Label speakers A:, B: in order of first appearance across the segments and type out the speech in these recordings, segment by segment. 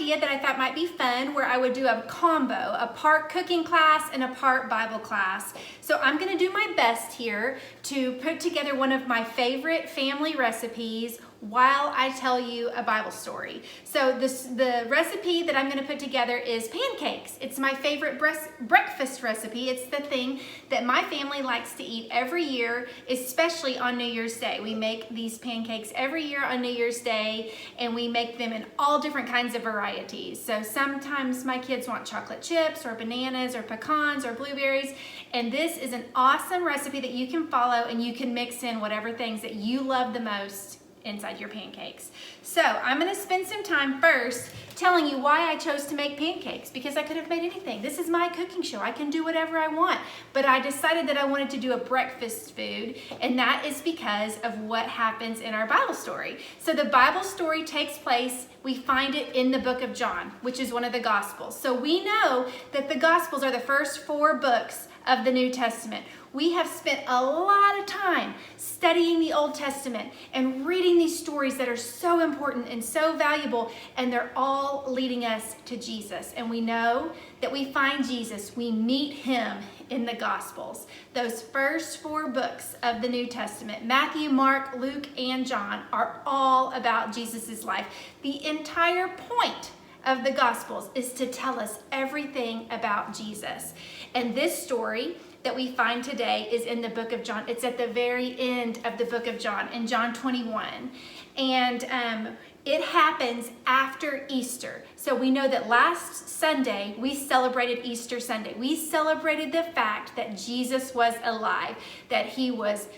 A: idea that I thought might be fun where I would do a combo, a part cooking class and a part Bible class. So I'm gonna do my best here to put together one of my favorite family recipes while I tell you a Bible story. So the recipe that I'm going to put together is pancakes. It's my favorite breakfast recipe. It's the thing that my family likes to eat every year, especially on New Year's Day. We make these pancakes every year on New Year's Day, and we make them in all different kinds of varieties. So sometimes my kids want chocolate chips or bananas or pecans or blueberries, and this is an awesome recipe that you can follow, and you can mix in whatever things that you love the most inside your pancakes. So I'm going to spend some time first telling you why I chose to make pancakes, because I could have made anything. This is my cooking show. I can do whatever I want, but I decided that I wanted to do a breakfast food, and that is because of what happens in our Bible story. So the Bible story takes place, we find it in the book of John, which is one of the Gospels. So we know that the Gospels are the first 4 books of the New Testament. We have spent a lot of time studying the Old Testament and reading these stories that are so important and so valuable, and they're all leading us to Jesus. And we know that we find Jesus, we meet him in the Gospels. Those first 4 books of the New Testament, Matthew, Mark, Luke, and John, are all about Jesus's life. The entire point of the Gospels is to tell us everything about Jesus. And this story that we find today is in the book of John. It's at the very end of the book of John, in John 21. And it happens after Easter. So we know that last Sunday, we celebrated Easter Sunday. We celebrated the fact that Jesus was alive, that he was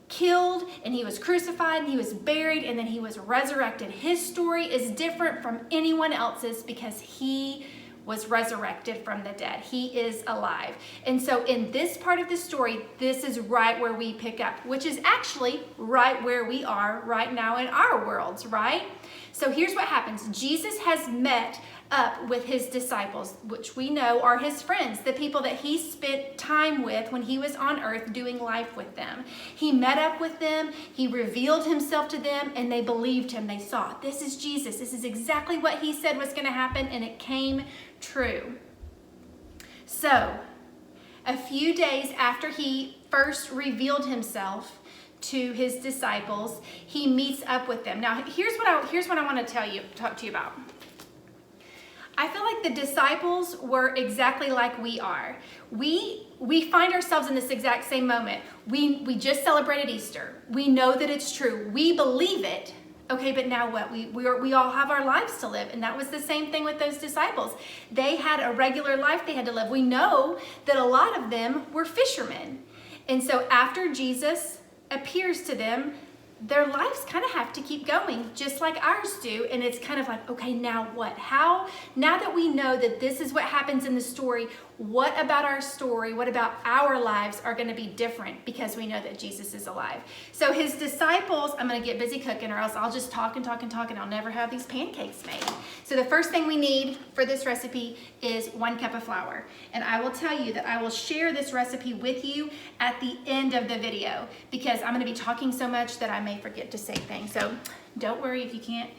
A: killed and he was crucified and he was buried and then he was resurrected. His story is different from anyone else's because he was resurrected from the dead. He is alive. And so in this part of the story, this is right where we pick up, which is actually right where we are right now in our worlds, right? So here's what happens. Jesus has met up with his disciples, which we know are his friends, the people that he spent time with when he was on earth doing life with them. He met up with them, he revealed himself to them, and they believed him. They saw, this is Jesus. This is exactly what he said was going to happen, and it came true. So, a few days after he first revealed himself to his disciples, he meets up with them. Now, here's what I want to talk to you about. I feel like the disciples were exactly like we are. We find ourselves in this exact same moment. We just celebrated Easter. We know that it's true. We believe it. Okay, but now what? We all have our lives to live, and that was the same thing with those disciples. They had a regular life they had to live. We know that a lot of them were fishermen. And so after Jesus appears to them, their lives kind of have to keep going, just like ours do. And it's kind of like, okay, now what? How? Now that we know that this is what happens in the story, what about our story, what about our lives are going to be different because we know that Jesus is alive? So his disciples, I'm going to get busy cooking or else I'll just talk and I'll never have these pancakes made. So the first thing we need for this recipe is 1 cup of flour. And I will tell you that I will share this recipe with you at the end of the video because I'm going to be talking so much that I may forget to say things. So don't worry if you can't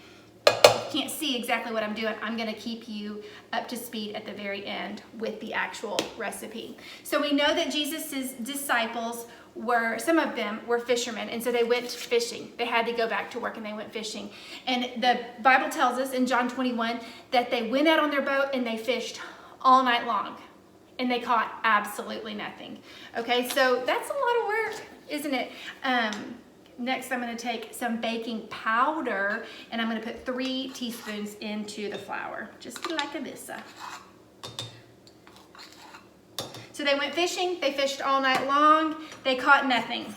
A: see exactly what I'm doing. I'm going to keep you up to speed at the very end with the actual recipe. So we know that Jesus's disciples some of them were fishermen, and so they went fishing. They had to go back to work and they went fishing. And the Bible tells us in John 21 that they went out on their boat and they fished all night long and they caught absolutely nothing. Okay, so that's a lot of work, isn't it? Next, I'm going to take some baking powder and I'm going to put 3 teaspoons into the flour, just like this. So they went fishing, they fished all night long, they caught nothing.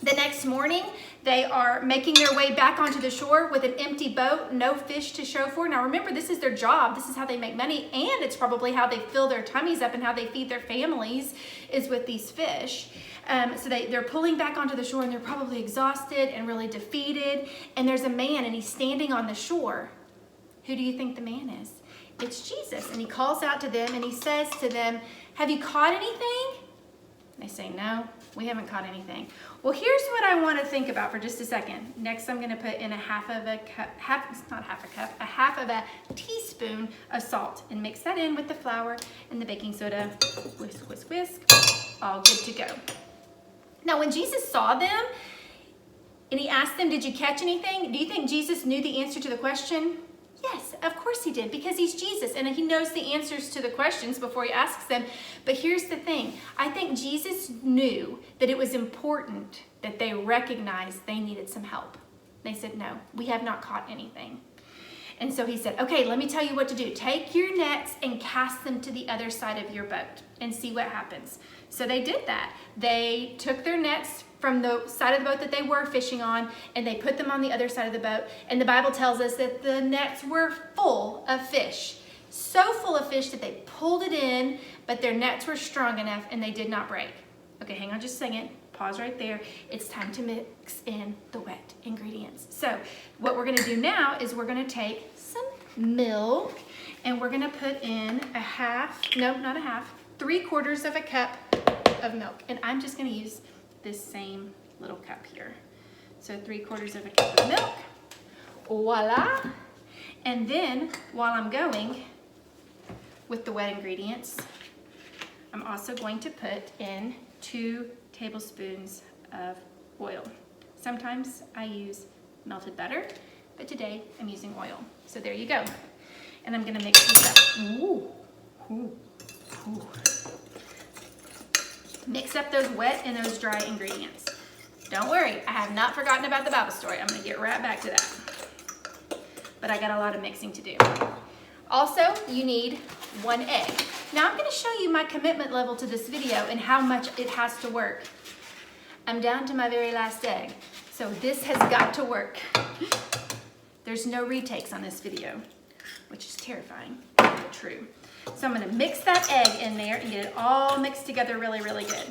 A: The next morning, they are making their way back onto the shore with an empty boat, no fish to show for. Now remember, this is their job, this is how they make money, and it's probably how they fill their tummies up and how they feed their families is with these fish. So they're pulling back onto the shore and they're probably exhausted and really defeated. And there's a man and he's standing on the shore. Who do you think the man is? It's Jesus. And he calls out to them and he says to them, have you caught anything? They say, no, we haven't caught anything. Well, here's what I want to think about for just a second. Next, I'm going to put in a half of a teaspoon teaspoon of salt and mix that in with the flour and the baking soda. Whisk, whisk, whisk. All good to go. Now, when Jesus saw them and he asked them, did you catch anything? Do you think Jesus knew the answer to the question? Yes, of course he did, because he's Jesus and he knows the answers to the questions before he asks them. But here's the thing. I think Jesus knew that it was important that they recognized they needed some help. They said, no, we have not caught anything. And so he said, okay, let me tell you what to do. Take your nets and cast them to the other side of your boat and see what happens. So they did that. They took their nets from the side of the boat that they were fishing on, and they put them on the other side of the boat. And the Bible tells us that the nets were full of fish. So full of fish that they pulled it in, but their nets were strong enough and they did not break. Okay, hang on just a second. Pause right there. It's time to mix in the wet ingredients. So what we're gonna do now is we're gonna take some milk and we're gonna put in not a half, 3/4 of a cup of milk. And I'm just gonna use this same little cup here. So 3/4 of a cup of milk, voila. And then while I'm going with the wet ingredients, I'm also going to put in 2 tablespoons of oil. Sometimes I use melted butter, but today I'm using oil. So there you go. And I'm gonna mix this up. Ooh. Ooh. Ooh. Mix up those wet and those dry ingredients. Don't worry, I have not forgotten about the Bible story. I'm gonna get right back to that. But I got a lot of mixing to do. Also, you need 1 egg. Now I'm gonna show you my commitment level to this video and how much it has to work. I'm down to my very last egg. So this has got to work. There's no retakes on this video, which is terrifying, but true. So I'm gonna mix that egg in there and get it all mixed together really, really good.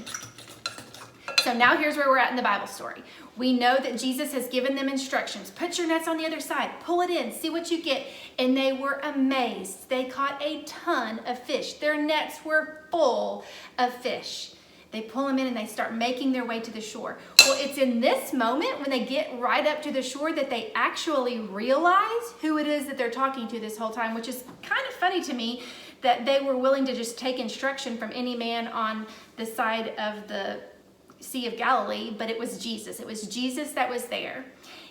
A: So now here's where we're at in the Bible story. We know that Jesus has given them instructions. Put your nets on the other side, pull it in, see what you get. And they were amazed. They caught a ton of fish. Their nets were full of fish. They pull them in and they start making their way to the shore. Well, it's in this moment when they get right up to the shore that they actually realize who it is that they're talking to this whole time, which is kind of funny to me that they were willing to just take instruction from any man on the side of the Sea of Galilee, but it was Jesus. It was Jesus that was there.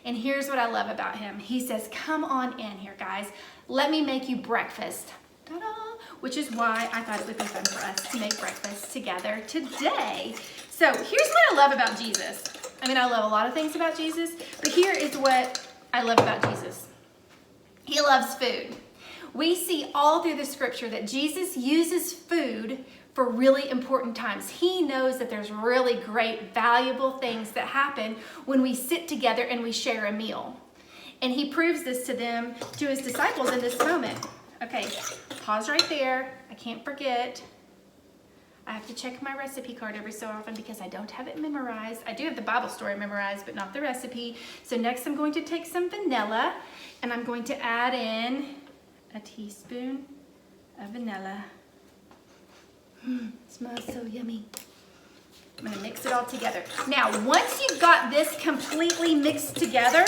A: And here's what I love about him. He says, come on in here, guys. Let me make you breakfast. Ta-da! Which is why I thought it would be fun for us to make breakfast together today. So here's what I love about Jesus. I mean, I love a lot of things about Jesus, but here is what I love about Jesus. He loves food. We see all through the scripture that Jesus uses food for really important times. He knows that there's really great, valuable things that happen when we sit together and we share a meal. And he proves this to his disciples in this moment. Okay, pause right there. I can't forget. I have to check my recipe card every so often because I don't have it memorized. I do have the Bible story memorized, but not the recipe. So next I'm going to take some vanilla and I'm going to add in a teaspoon of vanilla. Smells so yummy. I'm gonna mix it all together. Now, once you've got this completely mixed together,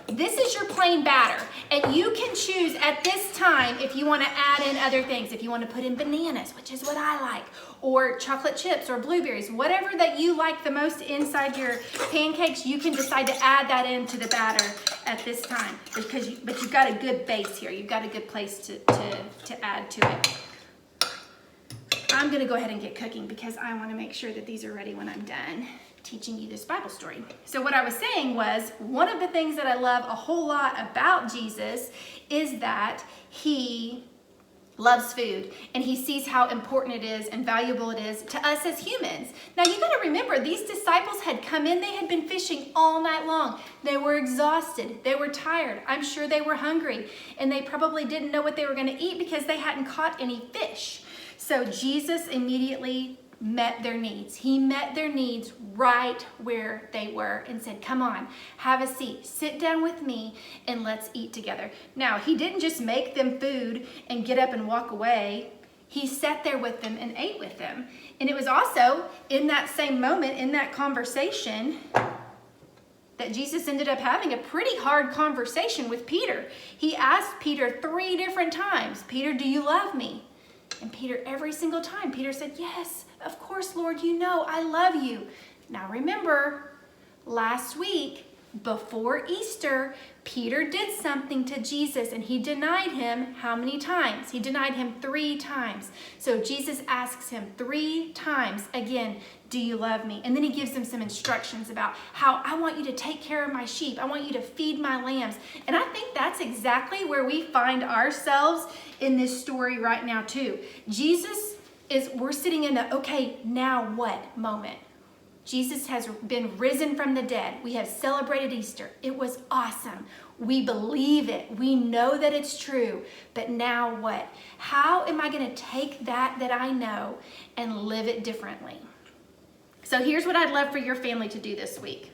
A: this is your plain batter. And you can choose at this time if you wanna add in other things, if you wanna put in bananas, which is what I like, or chocolate chips or blueberries, whatever that you like the most inside your pancakes, you can decide to add that into the batter at this time. But you've got a good base here. You've got a good place to add to it. I'm gonna go ahead and get cooking because I wanna make sure that these are ready when I'm done teaching you this Bible story. So what I was saying was, one of the things that I love a whole lot about Jesus is that he loves food and he sees how important it is and valuable it is to us as humans. Now you gotta remember, these disciples had come in, they had been fishing all night long. They were exhausted, they were tired, I'm sure they were hungry, and they probably didn't know what they were gonna eat because they hadn't caught any fish. So Jesus immediately met their needs. He met their needs right where they were and said, come on, have a seat, sit down with me, and let's eat together. Now, he didn't just make them food and get up and walk away. He sat there with them and ate with them. And it was also in that same moment, in that conversation, that Jesus ended up having a pretty hard conversation with Peter. He asked Peter 3 different times, Peter, do you love me? And Peter, every single time, Peter said, yes, of course, Lord, you know I love you. Now remember, last week, before Easter, Peter did something to Jesus and he denied him how many times? He denied him 3 times. So Jesus asks him 3 times again, do you love me? And then he gives him some instructions about how I want you to take care of my sheep. I want you to feed my lambs. And I think that's exactly where we find ourselves in this story right now too. We're sitting in the okay, now what moment. Jesus has been risen from the dead. We have celebrated Easter. It was awesome. We believe it. We know that it's true. But now what? How am I going to take that I know and live it differently? So here's what I'd love for your family to do this week.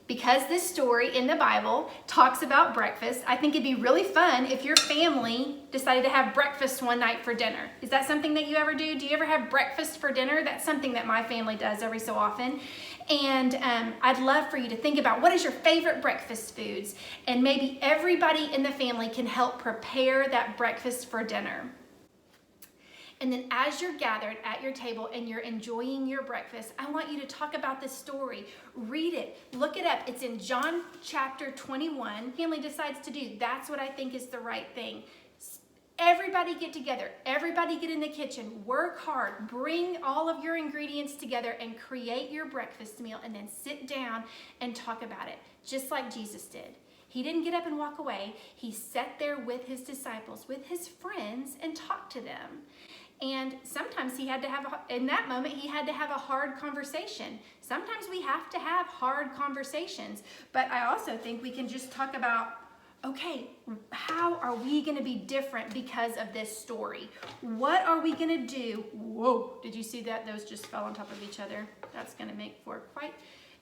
A: Because this story in the Bible talks about breakfast, I think it'd be really fun if your family decided to have breakfast one night for dinner. Is that something that you ever do? Do you ever have breakfast for dinner? That's something that my family does every so often. And I'd love for you to think about what is your favorite breakfast foods, and maybe everybody in the family can help prepare that breakfast for dinner. And then as you're gathered at your table and you're enjoying your breakfast, I want you to talk about this story. Read it. Look it up. It's in John chapter 21. Family decides to do. That's what I think is the right thing. Everybody get together. Everybody get in the kitchen. Work hard. Bring all of your ingredients together and create your breakfast meal, and then sit down and talk about it, just like Jesus did. He didn't get up and walk away. He sat there with his disciples, with his friends, and talked to them. And sometimes in that moment, he had to have a hard conversation. Sometimes we have to have hard conversations. But I also think we can just talk about, okay, how are we going to be different because of this story? What are we going to do? Whoa, did you see that? Those just fell on top of each other. That's going to make for quite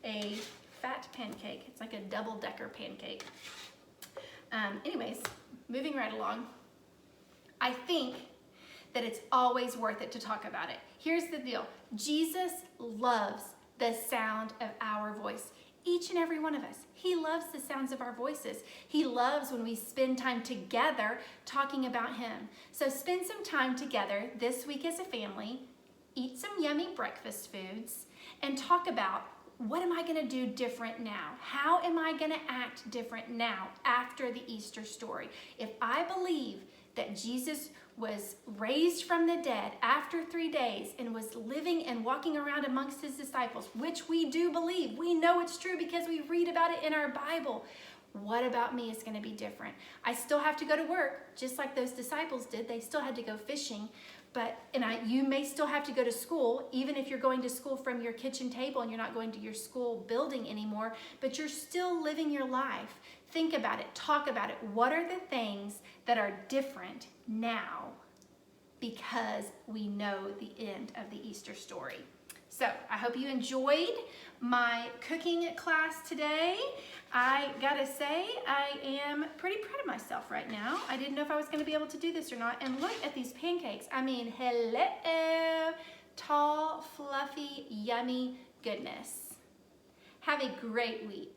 A: a fat pancake. It's like a double-decker pancake. Anyways, moving right along. I think that it's always worth it to talk about it. Here's the deal. Jesus loves the sound of our voice. Each and every one of us. He loves the sounds of our voices. He loves when we spend time together talking about him. So spend some time together this week as a family, eat some yummy breakfast foods, and talk about, what am I going to do different now? How am I going to act different now after the Easter story? If I believe that Jesus was raised from the dead after 3 days and was living and walking around amongst his disciples, which we do believe. We know it's true because we read about it in our Bible. What about me is going to be different? I still have to go to work, just like those disciples did. They still had to go fishing. You may still have to go to school, even if you're going to school from your kitchen table and you're not going to your school building anymore, but you're still living your life. Think about it. Talk about it. What are the things that are different now because we know the end of the Easter story? So I hope you enjoyed my cooking class today. I gotta say, I am pretty proud of myself right now. I didn't know if I was gonna be able to do this or not. And look at these pancakes. I mean, hello, tall, fluffy, yummy goodness. Have a great week.